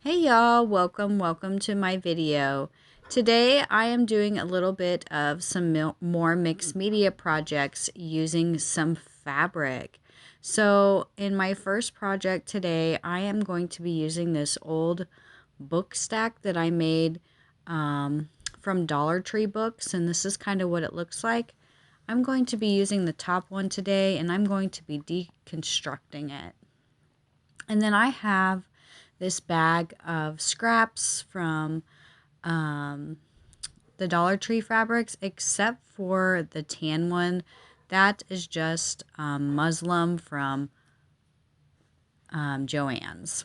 Hey y'all, welcome to my video. Today I am doing a little bit of some more mixed media projects using some fabric. So in my first project today, I am going to be using this old book stack that I made from Dollar Tree books, and this is kind of what it looks like. I'm going to be using the top one today, and I'm going to be deconstructing it. And then I have this bag of scraps from the Dollar Tree fabrics, except for the tan one. That is just muslin from Joann's.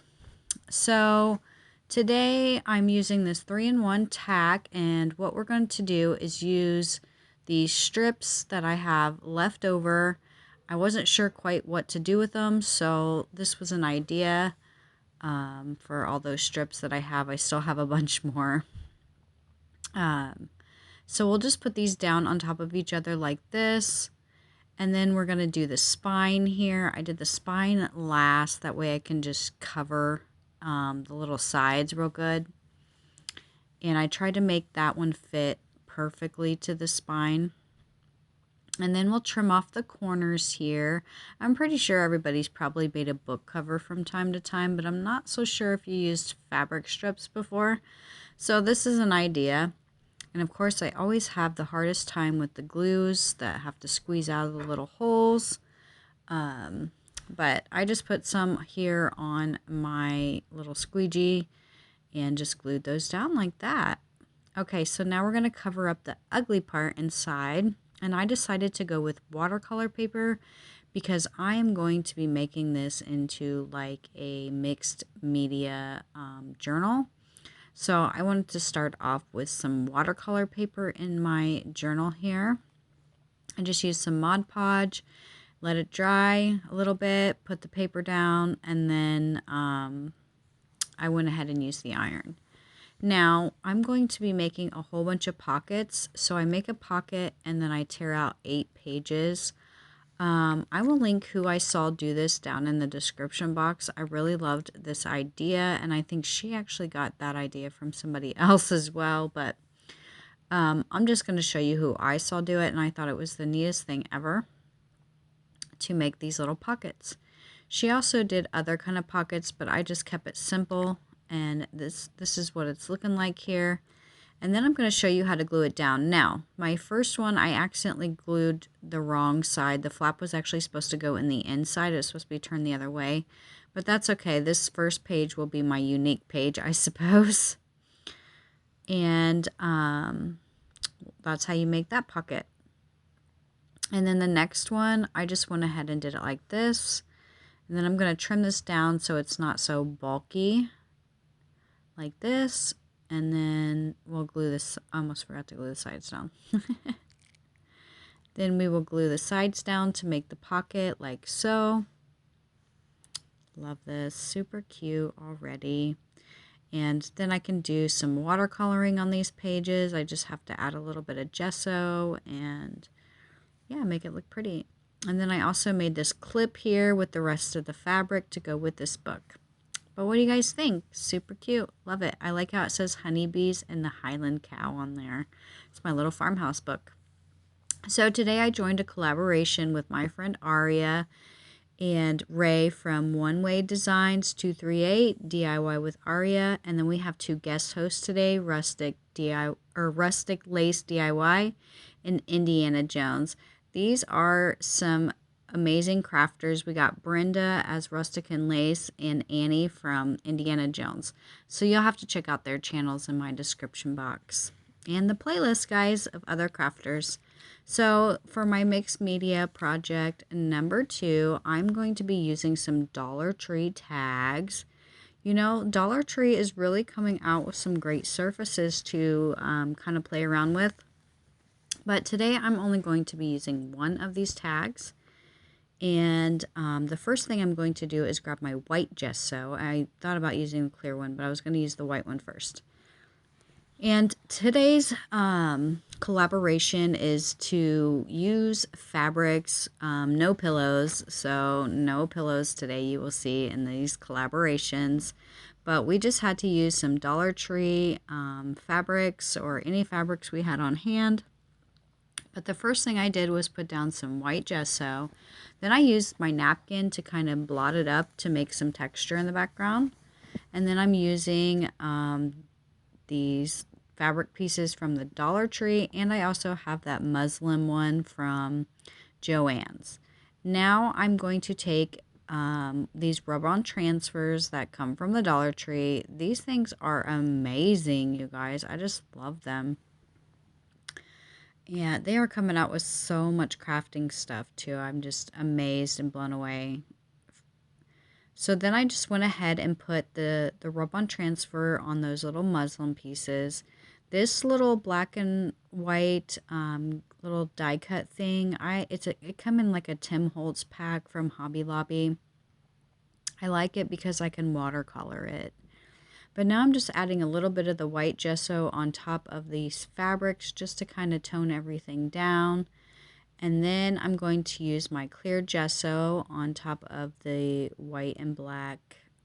So today I'm using this 3-in-1 tack, and what we're going to do is use these strips that I have left over. I wasn't sure quite what to do with them, so this was an idea for all those strips that I have. I still have a bunch more. So we'll just put these down on top of each other like this. And then we're going to do the spine here. I did the spine last. That way I can just cover the little sides real good. And I tried to make that one fit perfectly to the spine. And then we'll trim off the corners here. I'm pretty sure everybody's probably made a book cover from time to time, but I'm not so sure if you used fabric strips before. So this is an idea. And of course, I always have the hardest time with the glues that have to squeeze out of the little holes. But I just put some here on my little squeegee and just glued those down like that. Okay, so now we're going to cover up the ugly part inside. And I decided to go with watercolor paper because I am going to be making this into like a mixed media journal. So I wanted to start off with some watercolor paper in my journal here. I just used some Mod Podge, let it dry a little bit, put the paper down, and then I went ahead and used the iron. Now I'm going to be making a whole bunch of pockets. So I make a pocket and then I tear out 8 pages. I will link who I saw do this down in the description box. I really loved this idea, and I think she actually got that idea from somebody else as well, but I'm just going to show you who I saw do it, and I thought it was the neatest thing ever to make these little pockets. She also did other kind of pockets, but I just kept it simple, and this is what it's looking like here. And then I'm going to show you how to glue it down. Now, my first one, I accidentally glued the wrong side. The flap was actually supposed to go in the inside. It was supposed to be turned the other way. But that's okay. This first page will be my unique page, I suppose. And that's how you make that pocket. And then the next one, I just went ahead and did it like this. And then I'm going to trim this down so it's not so bulky. Like this. And then we'll glue this. I almost forgot to glue the sides down. Then we will glue the sides down to make the pocket like so. Love this. Super cute already. And then I can do some watercoloring on these pages. I just have to add a little bit of gesso and yeah, make it look pretty. And then I also made this clip here with the rest of the fabric to go with this book. But what do you guys think? Super cute. Love it. I like how it says honeybees and the Highland cow on there. It's my little farmhouse book. So today I joined a collaboration with my friend Aurea and Ray from One Way Designs 238 DIY with Aurea, and then we have 2 guest hosts today, Rustic Lace DIY and Indiana Jones. These are some amazing crafters. We got Brenda as Rustic and Lace and Annie from Indiana Jones. So you'll have to check out their channels in my description box. And the playlist, guys, of other crafters. So for my mixed media project number 2, I'm going to be using some Dollar Tree tags. You know, Dollar Tree is really coming out with some great surfaces to kind of play around with. But today I'm only going to be using one of these tags. And the first thing I'm going to do is grab my white gesso. I thought about using the clear one, but I was going to use the white one first. And today's collaboration is to use fabrics, no pillows. So no pillows today you will see in these collaborations. But we just had to use some Dollar Tree fabrics or any fabrics we had on hand. But the first thing I did was put down some white gesso. Then I used my napkin to kind of blot it up to make some texture in the background. And then I'm using these fabric pieces from the Dollar Tree, and I also have that muslin one from Joann's. Now I'm going to take these rub-on transfers that come from the Dollar Tree. These things are amazing, you guys. I just love them. Yeah, they are coming out with so much crafting stuff too. I'm just amazed and blown away. So then I just went ahead and put the rub-on transfer on those little muslin pieces. This little black and white little die cut thing, it come in like a Tim Holtz pack from Hobby Lobby. I like it because I can watercolor it. But now I'm just adding a little bit of the white gesso on top of these fabrics just to kind of tone everything down. And then I'm going to use my clear gesso on top of the white and black.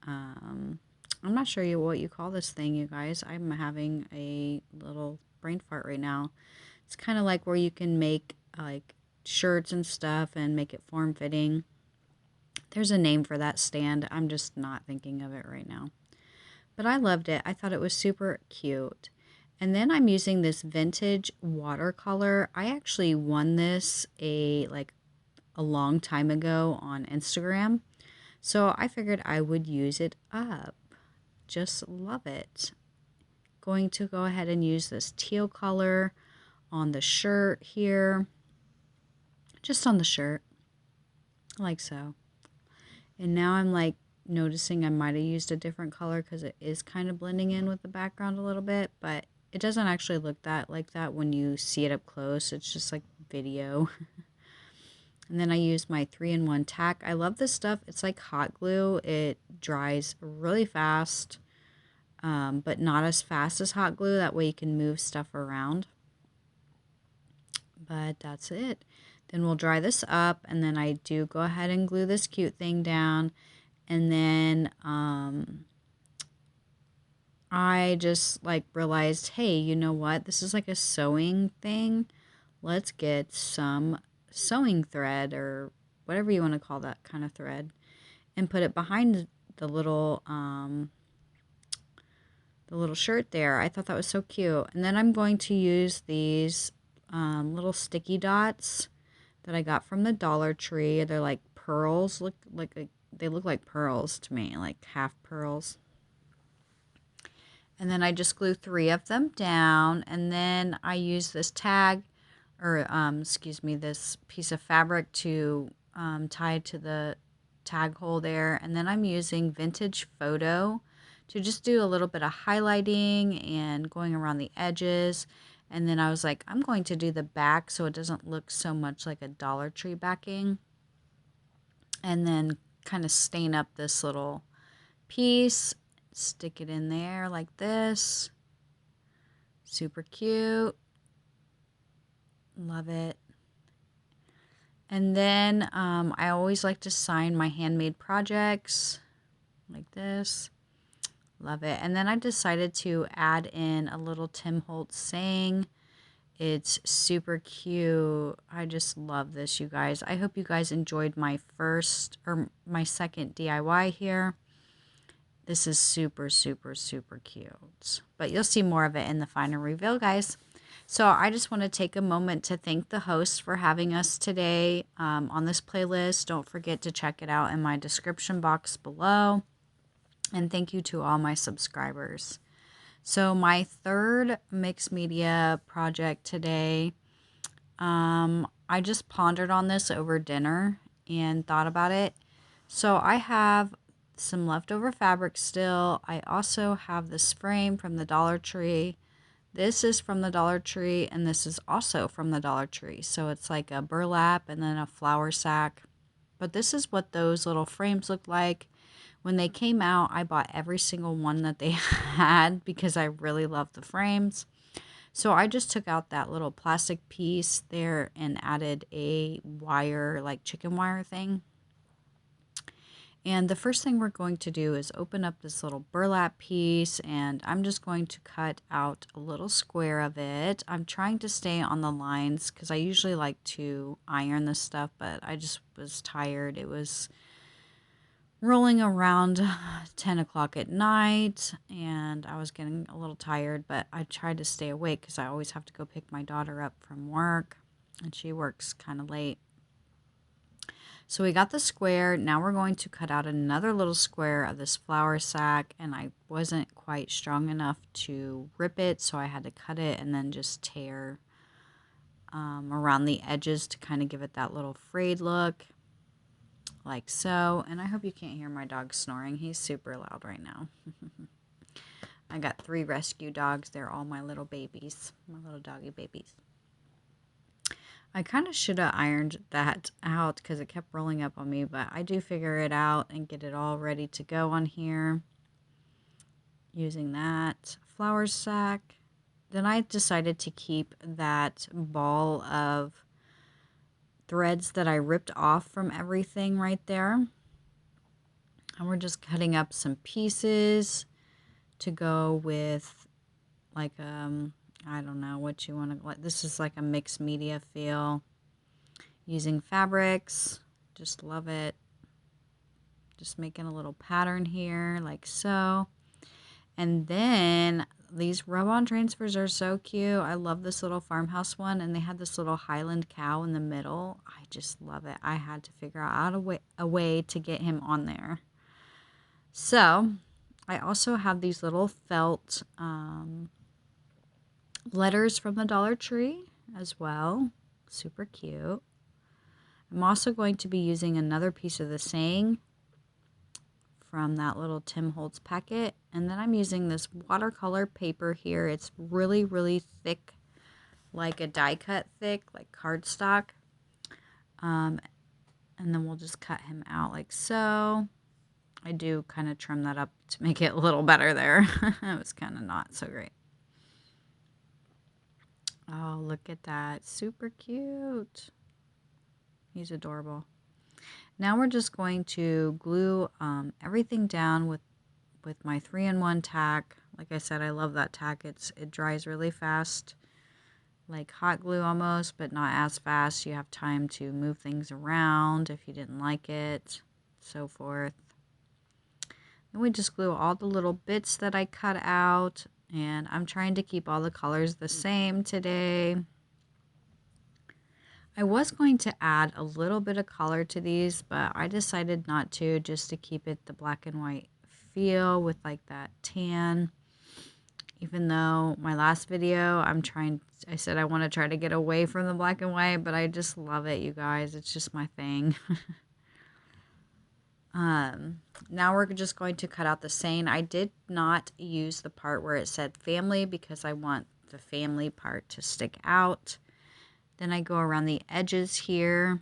I'm not sure what you call this thing, you guys. I'm having a little brain fart right now. It's kind of like where you can make like shirts and stuff and make it form-fitting. There's a name for that stand. I'm just not thinking of it right now. But I loved it. I thought it was super cute. And then I'm using this vintage watercolor. I actually won this a long time ago on Instagram. So I figured I would use it up. Just love it. Going to go ahead and use this teal color on the shirt here. Just on the shirt. Like so. And now I'm like noticing I might have used a different color because it is kind of blending in with the background a little bit, but it doesn't actually look like that when you see it up close. It's just like video. And then I use my 3-in-1 tack. I love this stuff. It's like hot glue. It dries really fast, but not as fast as hot glue. That way you can move stuff around. But that's it. Then we'll dry this up, and then I do go ahead and glue this cute thing down. And then I just like realized, hey, you know what? This is like a sewing thing. Let's get some sewing thread or whatever you want to call that kind of thread and put it behind the little shirt there. I thought that was so cute. And then I'm going to use these little sticky dots that I got from the Dollar Tree. They're like pearls. They look like pearls to me, like half pearls. And then I just glue 3 of them down, and then I use this tag, or this piece of fabric to tie to the tag hole there. And then I'm using Vintage Photo to just do a little bit of highlighting and going around the edges. And then I was like, I'm going to do the back so it doesn't look so much like a Dollar Tree backing. And then kind of stain up this little piece, stick it in there like this. Super cute. Love it. And then I always like to sign my handmade projects like this. Love it. And then I decided to add in a little Tim Holtz saying. It's super cute. I just love this, you guys. I hope you guys enjoyed my second DIY here. This is super, super, super cute. But you'll see more of it in the final reveal, guys. So I just want to take a moment to thank the host for having us today on this playlist. Don't forget to check it out in my description box below. And thank you to all my subscribers. So my third mixed media project today, I just pondered on this over dinner and thought about it. So I have some leftover fabric still. I also have this frame from the Dollar Tree. This is from the Dollar Tree, and this is also from the Dollar Tree. So it's like a burlap and then a flour sack. But this is what those little frames look like. When they came out, I bought every single one that they had because I really love the frames. So I just took out that little plastic piece there and added a wire, like chicken wire thing. And the first thing we're going to do is open up this little burlap piece, and I'm just going to cut out a little square of it. I'm trying to stay on the lines because I usually like to iron this stuff, but I just was tired. It was rolling around 10 o'clock at night, and I was getting a little tired, but I tried to stay awake because I always have to go pick my daughter up from work, and she works kind of late. So we got the square. Now we're going to cut out another little square of this flour sack, and I wasn't quite strong enough to rip it, so I had to cut it and then just tear around the edges to kind of give it that little frayed look, like so. And I hope you can't hear my dog snoring. He's super loud right now. I got 3 rescue dogs. They're all my little babies, my little doggy babies. I kind of should have ironed that out because it kept rolling up on me, but I do figure it out and get it all ready to go on here using that flour sack. Then I decided to keep that ball of threads that I ripped off from everything right there. And we're just cutting up some pieces to go with like I don't know what you want to like. This is like a mixed media feel. Using fabrics, just love it. Just making a little pattern here like so. And then these rub-on transfers are so cute. I love this little farmhouse one, and they had this little Highland cow in the middle. I just love it. I had to figure out a way to get him on there. So I also have these little felt letters from the Dollar Tree as well. Super cute. I'm also going to be using another piece of the saying from that little Tim Holtz packet. And then I'm using this watercolor paper here. It's really, really thick, like a die cut thick, like cardstock. And then we'll just cut him out like so. I do kind of trim that up to make it a little better there. It was kind of not so great. Oh, look at that. Super cute. He's adorable. Now we're just going to glue everything down with my 3-in-1 tack. Like I said, I love that tack. It dries really fast, like hot glue almost, but not as fast. You have time to move things around if you didn't like it, so forth. Then we just glue all the little bits that I cut out, and I'm trying to keep all the colors the same today. I was going to add a little bit of color to these, but I decided not to, just to keep it the black and white feel with like that tan. Even though my last video, I said I want to try to get away from the black and white, but I just love it, you guys. It's just my thing. Now we're just going to cut out the saying. I did not use the part where it said family because I want the family part to stick out. Then I go around the edges here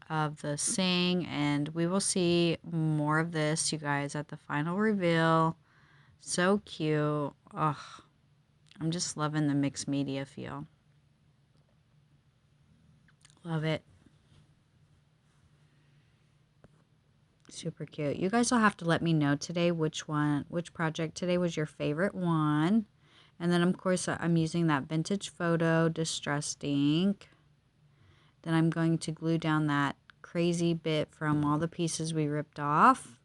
of the saying, and we will see more of this, you guys, at the final reveal. So cute. Oh, I'm just loving the mixed media feel. Love it. Super cute. You guys will have to let me know today which project today was your favorite one. And then, of course, I'm using that vintage photo distressed ink. Then I'm going to glue down that crazy bit from all the pieces we ripped off.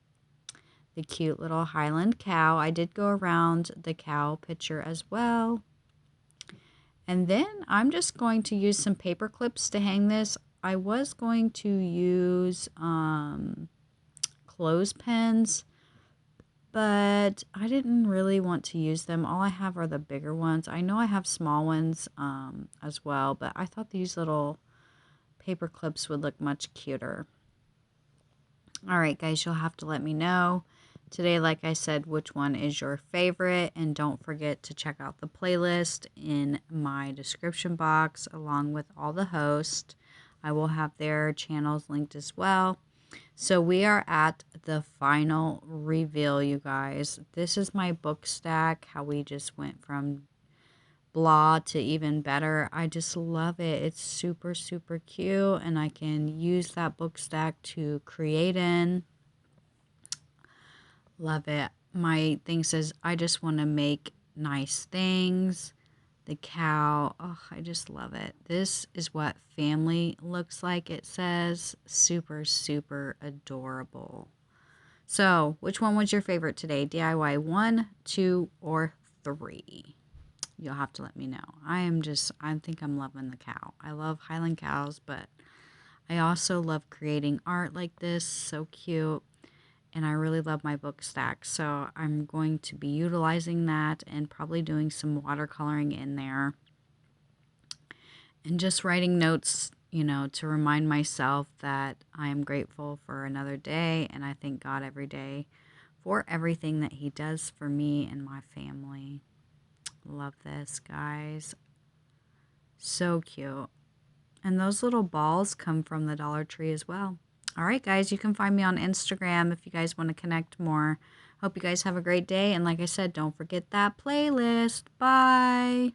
The cute little Highland cow. I did go around the cow picture as well. And then I'm just going to use some paper clips to hang this. I was going to use clothespins, but I didn't really want to use them. All I have are the bigger ones. I know I have small ones as well, but I thought these little paper clips would look much cuter. All right, guys, you'll have to let me know today, like I said, which one is your favorite. And don't forget to check out the playlist in my description box along with all the hosts. I will have their channels linked as well. So we are at the final reveal, you guys. This is my book stack, how we just went from blah to even better. I just love it. It's super, super cute, and I can use that book stack to create in. Love it. My thing says, I just want to make nice things. The cow, oh, I just love it. This is what family looks like, it says. Super, super adorable. So, which one was your favorite today? DIY 1, 2, or 3? You'll have to let me know. I think I'm loving the cow. I love Highland cows, but I also love creating art like this. So cute. And I really love my book stack. So I'm going to be utilizing that and probably doing some watercoloring in there and just writing notes, to remind myself that I am grateful for another day and I thank God every day for everything that He does for me and my family. Love this, guys. So cute. And those little balls come from the Dollar Tree as well. All right, guys, you can find me on Instagram if you guys want to connect more. Hope you guys have a great day. And like I said, don't forget that playlist. Bye.